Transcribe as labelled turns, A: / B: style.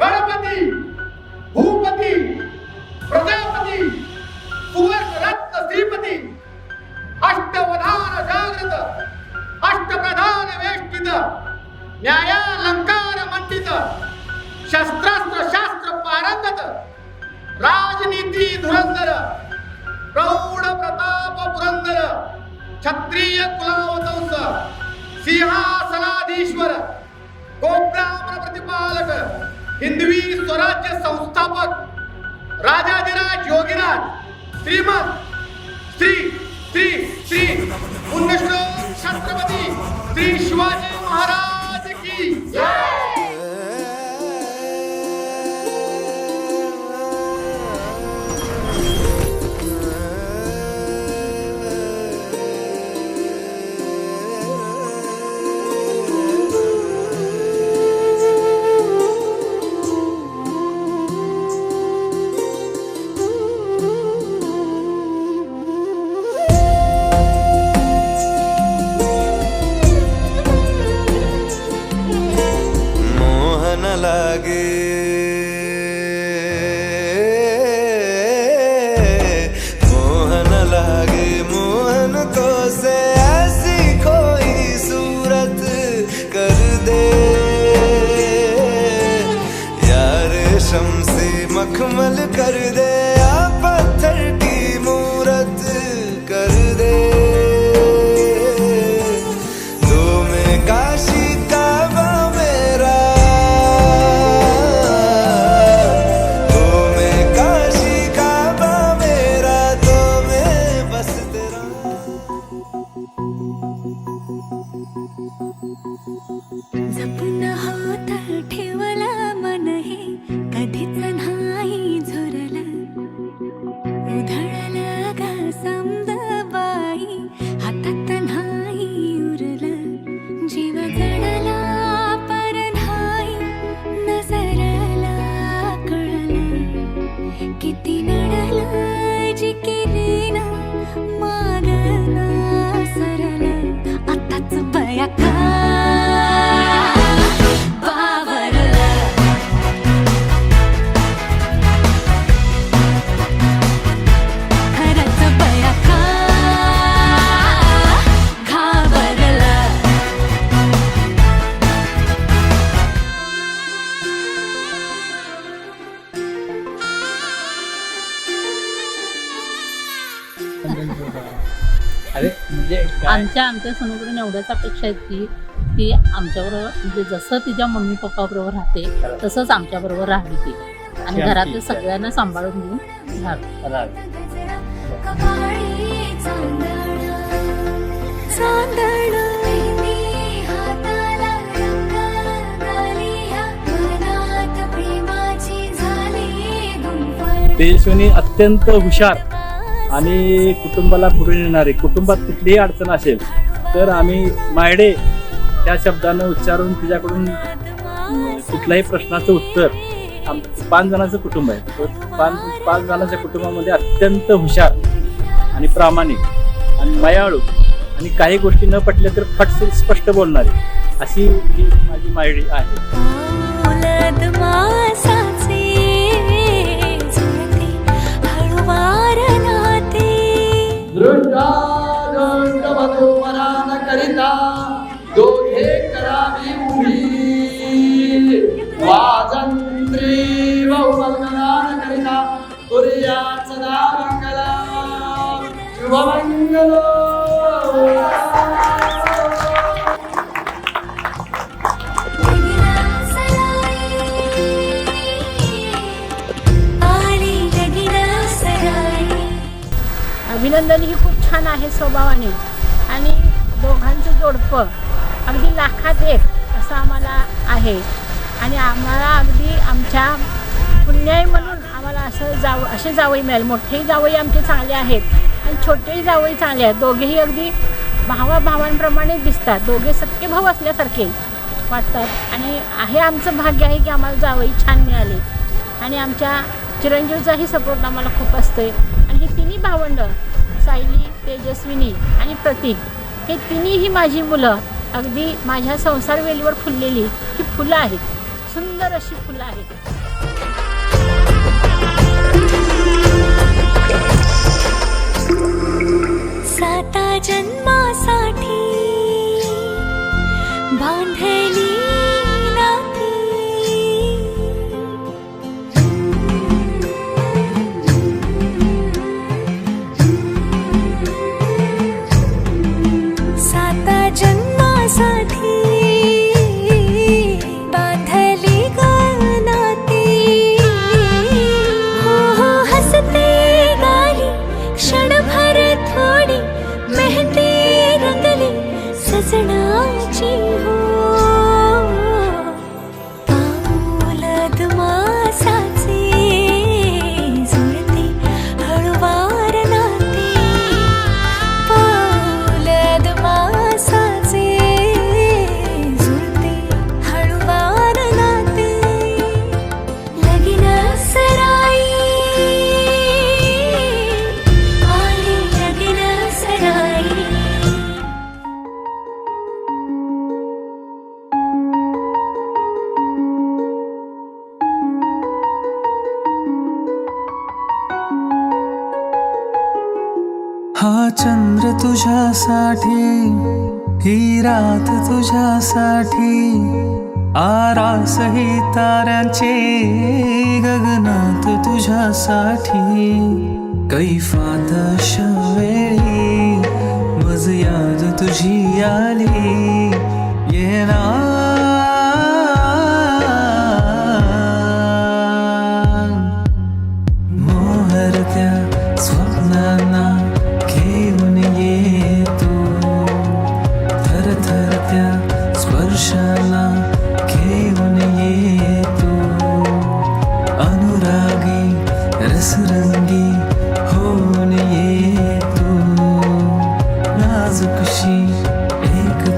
A: गणपती, भूपती, प्रजापती, सुवर्णरत्न श्रीपती, अष्टवधान जागृत, अष्टप्रधान वेष्टित, न्यायालंकार मंडित, शस्त्रास्त्र शास्त्र पारंगत, राजनीती धुरंधर, प्रौढ प्रताप पुरंदर, क्षत्रिय कुलावतंस, सिंहासनाधीश्वर, गोब्राह्मण प्रतिपालक, हिंदवी स्वराज्य संस्थापक, राजाधिराज योगीराज, श्रीमंत श्री श्री श्री पुण्यश्लोक छत्रपती श्री शिवाजी महाराज की जय।
B: मखमल कर दे या पत्थर की मूरत कर दे, दो में काशी काबा मेरा, दो में काशी काबा मेरा, दो में बस तेरा।
C: जपून हात ठेवला मन हे कधीच नाही झुरला, उधळला गा समजा बाई हातात नाही उरला, जीव जडला पर नाही नजरला कळला, किती नडला जी केली ना मागना सरला, आताच बया का
D: आमच्या सोनूकडून एवढ्याच अपेक्षा आहेत की ती आमच्याबरोबर म्हणजे जसं तिच्या मम्मी पप्पा बरोबर राहते तसंच आमच्या बरोबर राहावी ती आणि घरातल्या सगळ्यांना सांभाळून घेऊन राहावी.
E: तेजस्विनी अत्यंत हुशार आणि कुटुंबाला पुढे नेणारे, कुटुंबात कुठलीही अडचण असेल तर आम्ही मायडे त्या शब्दानं उच्चारून तिच्याकडून कुठल्याही प्रश्नाचं उत्तर, 5 जणांचं कुटुंब आहे, पाच जणांच्या कुटुंबामध्ये अत्यंत हुशार आणि प्रामाणिक आणि मायाळू आणि काही गोष्टी न पटल्या तर फट स्पष्ट बोलणारी अशी ही माझी मायडी आहे.
A: करिता दोघे करावी उभी, वाजंत्री बहुमंगलान करिता तुर्या सदा मंगला शुभमंगल.
F: छान आहे स्वभावाने आणि दोघांचं जोडपं अगदी लाखात एक असं आम्हाला आहे आणि आम्हाला अगदी आमच्या पुण्याई म्हणून आम्हाला असे जावई मिळेल. मोठेही जावई आमचे चांगले आहेत आणि छोटेही जावई चांगले आहेत. दोघेही अगदी भावांप्रमाणे दिसतात. दोघे सख्खे भाऊ असल्यासारखे वाटतात आणि हे आमचं भाग्य आहे की आम्हाला जावई छान मिळाले आणि आमच्या चिरंजीवचाही सपोर्ट आम्हाला खूप असते. आणि ही तिन्ही भावंडं सायली, तेजस्विनी आणि प्रतीक हे तिन्हीही माझी मुलं अगदी माझ्या संसार वेलीवर फुललेली ही फुलं आहेत. सुंदर अशी फुलं आहेत.
C: साता जन्मासाठी बांधली नाती साता जन्मासाठी बांधली नाती हो हो हसते गाली क्षणभर थोडी मेहंदी रंगली सजनाची हो पाऊलद मासाचे जुळते हळुवार नाते पाऊलद मासाचे जुळते हळुवार नाते लगीन सराई आली लगीन सराई
B: हा चंद्र तुझ्यासाठी ही रात तुझ्यासाठी आरास ही ताऱ्यांचे गगनात तुझ्यासाठी कैफात अशा वेळी मज याद तुझी आली येणार मोहरत्या स्वप्नांना घेऊन येतो थरथरत्या स्पर्शाला घेऊन येतो अनुरागी रसरंगी होऊन येतो नाजूकशी एक